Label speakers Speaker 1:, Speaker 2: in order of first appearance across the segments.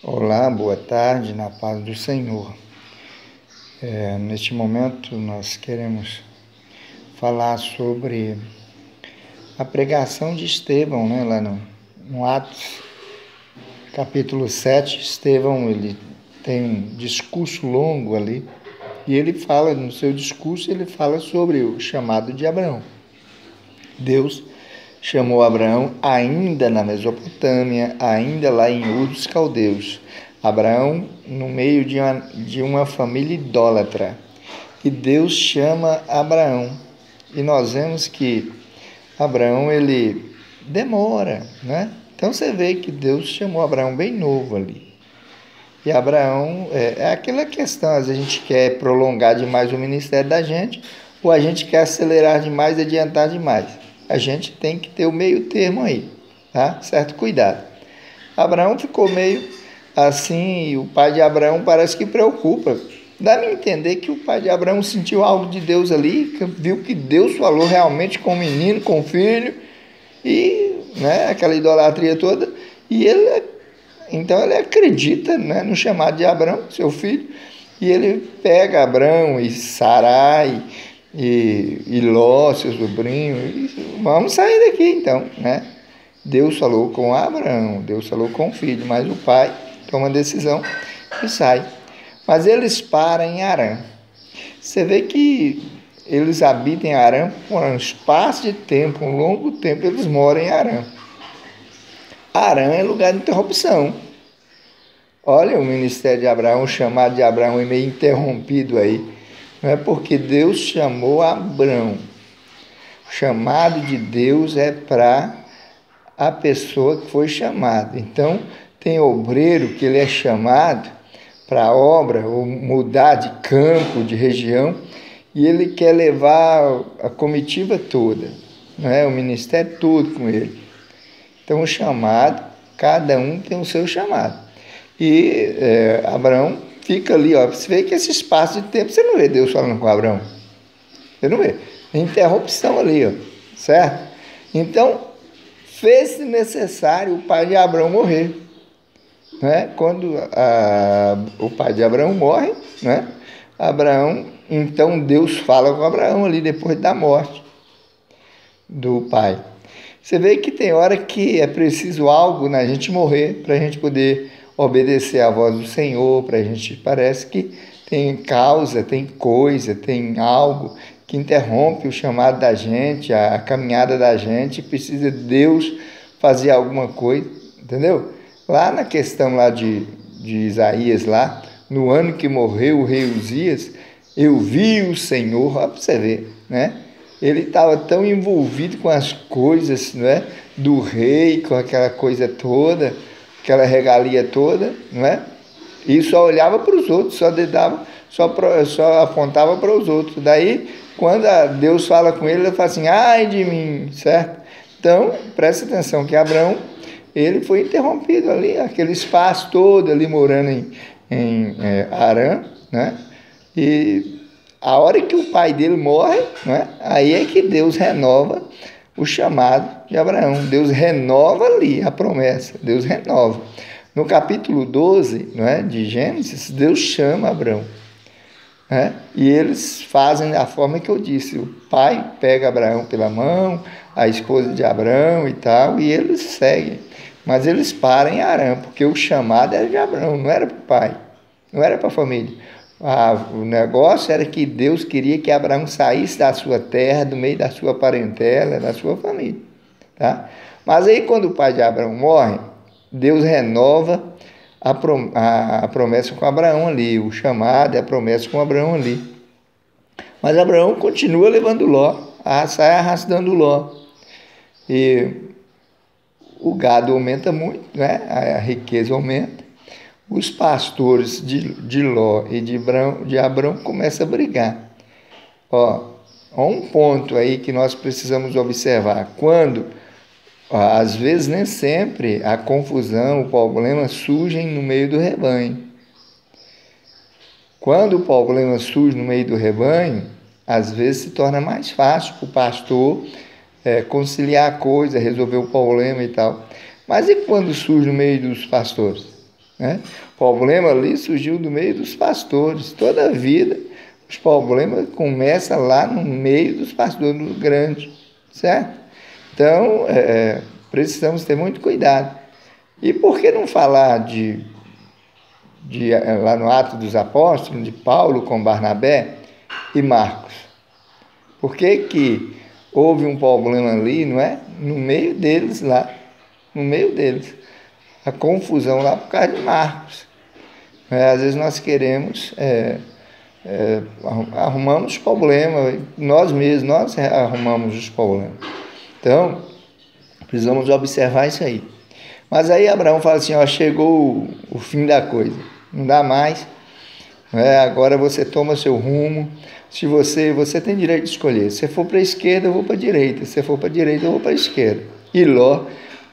Speaker 1: Olá, boa tarde, na paz do Senhor. Neste momento nós queremos falar sobre a pregação de Estevão, lá no Atos, capítulo 7. Estevão, ele tem um discurso longo ali, e ele fala, no seu discurso, ele fala sobre o chamado de Abraão. Deus chamou Abraão ainda na Mesopotâmia, ainda lá em Ur dos Caldeus. Abraão no meio de uma família idólatra. E Deus chama Abraão. E nós vemos que Abraão, ele demora, né? Então você vê que Deus chamou Abraão bem novo ali. E Abraão, é aquela questão, às vezes a gente quer prolongar demais o ministério da gente, ou a gente quer acelerar demais e adiantar demais. A gente tem que ter o meio termo aí, tá? Certo cuidado. Abraão ficou meio assim, e o pai de Abraão parece que preocupa. Dá-me a entender que o pai de Abraão sentiu algo de Deus ali, viu que Deus falou realmente com o menino, com o filho, e aquela idolatria toda, e então ele acredita, no chamado de Abraão, seu filho, e ele pega Abraão e Sarai e Ló, seu sobrinho, e vamos sair daqui então, Deus falou com Abraão, Deus falou com o filho, mas o pai toma a decisão e sai. Mas eles param em Harã. Você vê que eles habitam em Harã por um espaço de tempo, um longo tempo, eles moram em Harã. Harã é lugar de interrupção. Olha o ministério de Abraão, o chamado de Abraão é meio interrompido aí. Não é porque Deus chamou Abraão. O chamado de Deus é para a pessoa que foi chamada. Então, tem obreiro que ele é chamado para a obra, ou mudar de campo, de região, e ele quer levar a comitiva toda, o ministério todo com ele. Então, o chamado, cada um tem o seu chamado. E Abraão fica ali, você vê que esse espaço de tempo, você não vê Deus falando com Abraão. Você não vê. Tem interrupção ali, certo? Então, fez-se necessário o pai de Abraão morrer. Quando o pai de Abraão morre, Abraão, então Deus fala com Abraão ali depois da morte do pai. Você vê que tem hora que é preciso algo na gente morrer para a gente poder obedecer à voz do Senhor, para a gente, parece que tem causa, tem coisa, tem algo que interrompe o chamado da gente, a caminhada da gente, precisa de Deus fazer alguma coisa, entendeu? Lá na questão lá de Isaías, lá, no ano que morreu o rei Uzias, eu vi o Senhor, olha para você ver, Ele estava tão envolvido com as coisas, do rei, com aquela coisa toda, aquela regalia toda, E só olhava para os outros, só apontava para os outros. Daí, quando Deus fala com ele fala assim, ai de mim, certo? Então, presta atenção que Abraão, ele foi interrompido ali, aquele espaço todo ali morando em Harã, E a hora que o pai dele morre, aí é que Deus renova o chamado de Abraão. Deus renova ali a promessa, Deus renova. No capítulo 12, de Gênesis, Deus chama Abraão. E eles fazem da forma que eu disse. O pai pega Abraão pela mão, a esposa de Abraão e tal, e eles seguem. Mas eles param em Harã, porque o chamado era de Abraão, não era para o pai, não era para a família. O negócio era que Deus queria que Abraão saísse da sua terra, do meio da sua parentela, da sua família. Tá? Mas aí quando o pai de Abraão morre, Deus renova a promessa com Abraão ali, o chamado e a promessa com Abraão ali. Mas Abraão continua levando Ló, sai arrastando Ló. E o gado aumenta muito, a riqueza aumenta. Os pastores de Ló e de Abraão começam a brigar. Um ponto aí que nós precisamos observar. Quando, às vezes, nem sempre, a confusão, o problema surgem no meio do rebanho. Quando o problema surge no meio do rebanho, às vezes se torna mais fácil para o pastor conciliar a coisa, resolver o problema e tal. Mas e quando surge no meio dos pastores? né? O problema ali surgiu do meio dos pastores. Toda a vida, os problemas começam lá no meio dos pastores grandes, certo? Então, precisamos ter muito cuidado. E por que não falar lá no Atos dos Apóstolos, de Paulo com Barnabé e Marcos? Por que houve um problema ali, não é? No meio deles lá, no meio deles. A confusão lá por causa de Marcos. Às vezes nós queremos, arrumamos problemas, nós mesmos, nós arrumamos os problemas. Então, precisamos observar isso aí. Mas aí Abraão fala assim, ó, chegou o fim da coisa, não dá mais, agora você toma seu rumo. Se você tem direito de escolher, se for para a esquerda, eu vou para a direita, se for para a direita, eu vou para a esquerda. E Ló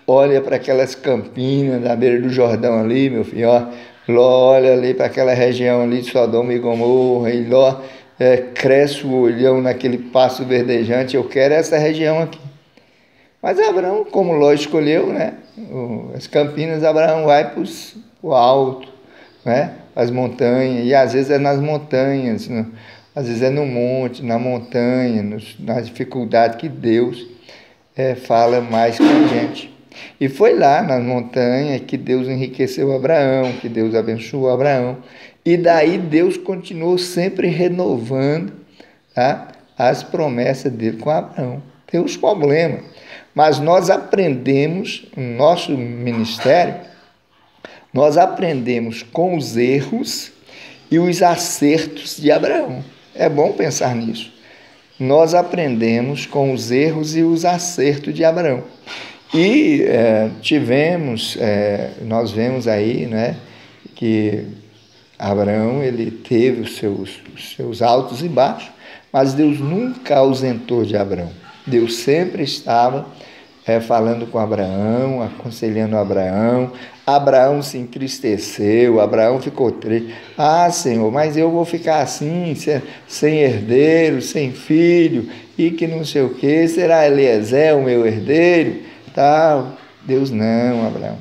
Speaker 1: olha para aquelas campinas na beira do Jordão ali, meu filho, ó, Ló olha ali para aquela região ali de Sodoma e Gomorra, e Ló cresce o olhão naquele pasto verdejante, eu quero essa região aqui. Mas Abraão, como Ló escolheu, né, as campinas, Abraão vai para o alto, né, as montanhas, e às vezes é nas montanhas, às vezes é no monte, na montanha, nas dificuldades que Deus fala mais com a gente. E foi lá nas montanhas que Deus enriqueceu Abraão, que Deus abençoou Abraão. E daí Deus continuou sempre renovando, tá, as promessas dele com Abraão. Tem os problemas, mas nós aprendemos, no nosso ministério, nós aprendemos com os erros e os acertos de Abraão. É bom pensar nisso. Nós aprendemos com os erros e os acertos de Abraão. E nós vemos aí, né, que Abraão ele teve os seus altos e baixos, mas Deus nunca ausentou de Abraão. Deus sempre estava falando com Abraão, aconselhando Abraão. Abraão se entristeceu, Abraão ficou triste. Ah, Senhor, mas eu vou ficar assim, sem herdeiro, sem filho, e que não sei o quê, será Eliezer o meu herdeiro? Tal. Deus, não, Abraão,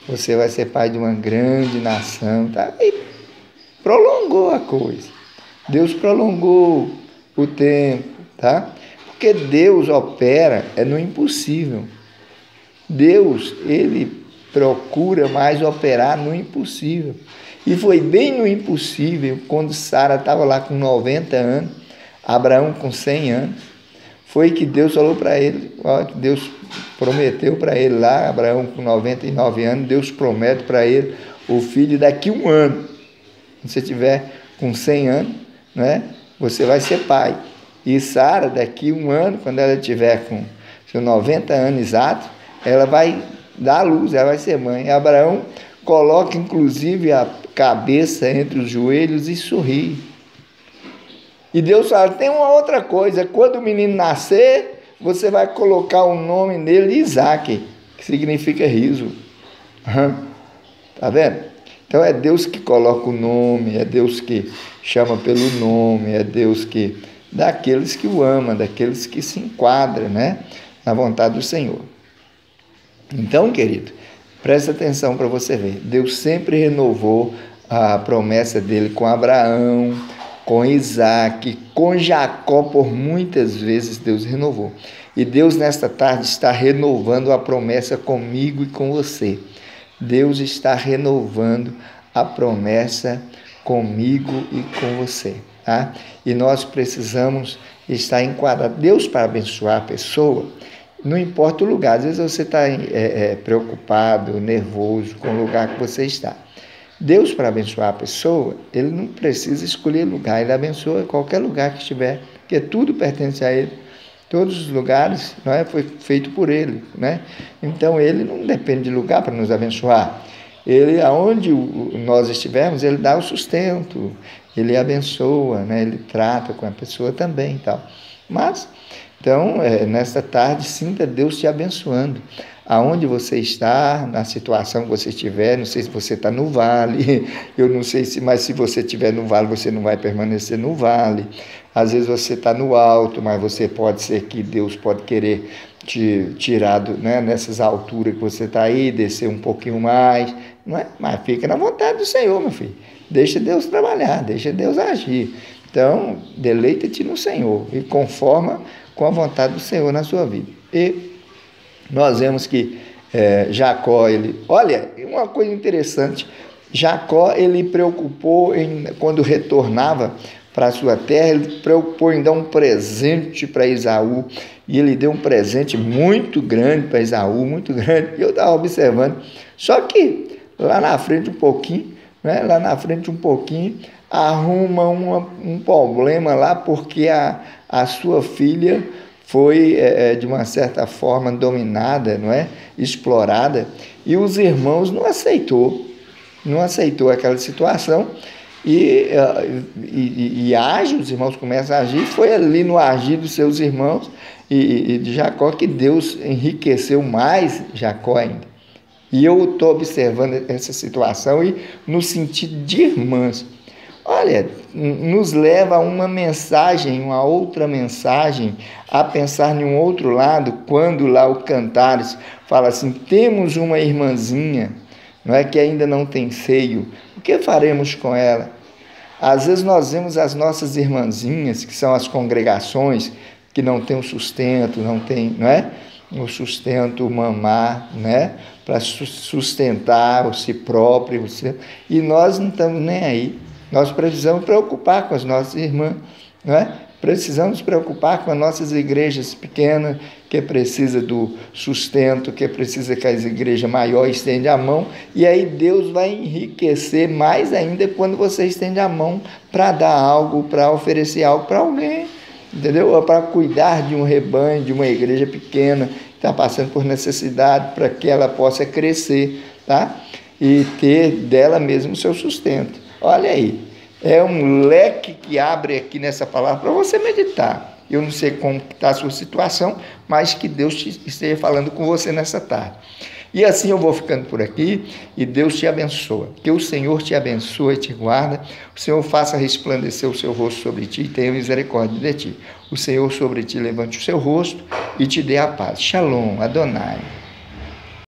Speaker 1: você vai ser pai de uma grande nação. Tá? E prolongou a coisa. Deus prolongou o tempo, tá? Porque Deus opera no impossível. Deus, ele procura mais operar no impossível. E foi bem no impossível, quando Sara estava lá com 90 anos, Abraão com 100 anos, foi que Deus falou para ele, Deus prometeu para ele lá, Abraão com 99 anos, Deus promete para ele o filho daqui a um ano. Se você tiver com 100 anos, né, você vai ser pai. E Sara, daqui a um ano, quando ela tiver com seus 90 anos exatos, ela vai dar à luz, ela vai ser mãe. Abraão coloca, inclusive, a cabeça entre os joelhos e sorri. E Deus fala, tem uma outra coisa, quando o menino nascer, você vai colocar o nome nele Isaac, que significa riso. Tá vendo? Então é Deus que coloca o nome, é Deus que chama pelo nome, é Deus que dá aqueles que o amam, daqueles que se enquadram, né, na vontade do Senhor. Então, querido, presta atenção para você ver. Deus sempre renovou a promessa dele com Abraão, com Isaac, com Jacó, por muitas vezes Deus renovou. E Deus nesta tarde está renovando a promessa comigo e com você. Deus está renovando a promessa comigo e com você, tá? E nós precisamos estar enquadrados. Deus, para abençoar a pessoa, não importa o lugar. Às vezes você está preocupado, nervoso com o lugar que você está. Deus, para abençoar a pessoa, ele não precisa escolher lugar, ele abençoa qualquer lugar que estiver, porque tudo pertence a ele. Todos os lugares, não é, foi feito por ele, né? Então ele não depende de lugar para nos abençoar. Ele, aonde nós estivermos, ele dá o sustento, ele abençoa, né? Ele trata com a pessoa também e tal. Mas, então, nesta tarde, sinta Deus te abençoando. aonde você está, na situação que você estiver. Não sei se você está no vale, eu não sei mas se você estiver no vale, você não vai permanecer no vale. Às vezes você está no alto, mas você pode ser que Deus pode querer te tirar nessas alturas que você está aí, descer um pouquinho mais, não é? Mas fica na vontade do Senhor, meu filho. Deixa Deus trabalhar, deixa Deus agir. Então, deleita-te no Senhor e conforma com a vontade do Senhor na sua vida. E nós vemos que Jacó, olha, uma coisa interessante, Jacó, ele preocupou quando retornava para a sua terra, ele preocupou em dar um presente para Esaú, e ele deu um presente muito grande para Esaú, muito grande, e eu estava observando, só que lá na frente um pouquinho, arruma um problema lá, porque a sua filha foi, de uma certa forma, dominada, não é? Explorada, e os irmãos não aceitou aquela situação, e age, os irmãos começam a agir. Foi ali no agir dos seus irmãos e de Jacó que Deus enriqueceu mais Jacó ainda. E eu estou observando essa situação e no sentido de irmãs. Olha, nos leva a uma outra mensagem, a pensar em um outro lado, quando lá o Cantares fala assim: temos uma irmãzinha, não é, que ainda não tem seio, o que faremos com ela? Às vezes nós vemos as nossas irmãzinhas, que são as congregações, que não têm o sustento, não é? O sustento mamar, né? Para sustentar o si próprio, e nós não estamos nem aí. Nós precisamos preocupar com as nossas irmãs, não é? Precisamos preocupar com as nossas igrejas pequenas, que precisa do sustento, que precisa que as igrejas maiores estendam a mão, e aí Deus vai enriquecer mais ainda quando você estende a mão para dar algo, para oferecer algo para alguém, entendeu? Para cuidar de um rebanho, de uma igreja pequena, que está passando por necessidade, para que ela possa crescer, tá? E ter dela mesmo o seu sustento. Olha aí, é um leque que abre aqui nessa palavra para você meditar. Eu não sei como está a sua situação, mas que Deus esteja falando com você nessa tarde. E assim eu vou ficando por aqui, e Deus te abençoa. Que o Senhor te abençoe e te guarda. O Senhor faça resplandecer o seu rosto sobre ti e tenha misericórdia de ti. O Senhor sobre ti levante o seu rosto e te dê a paz. Shalom, Adonai.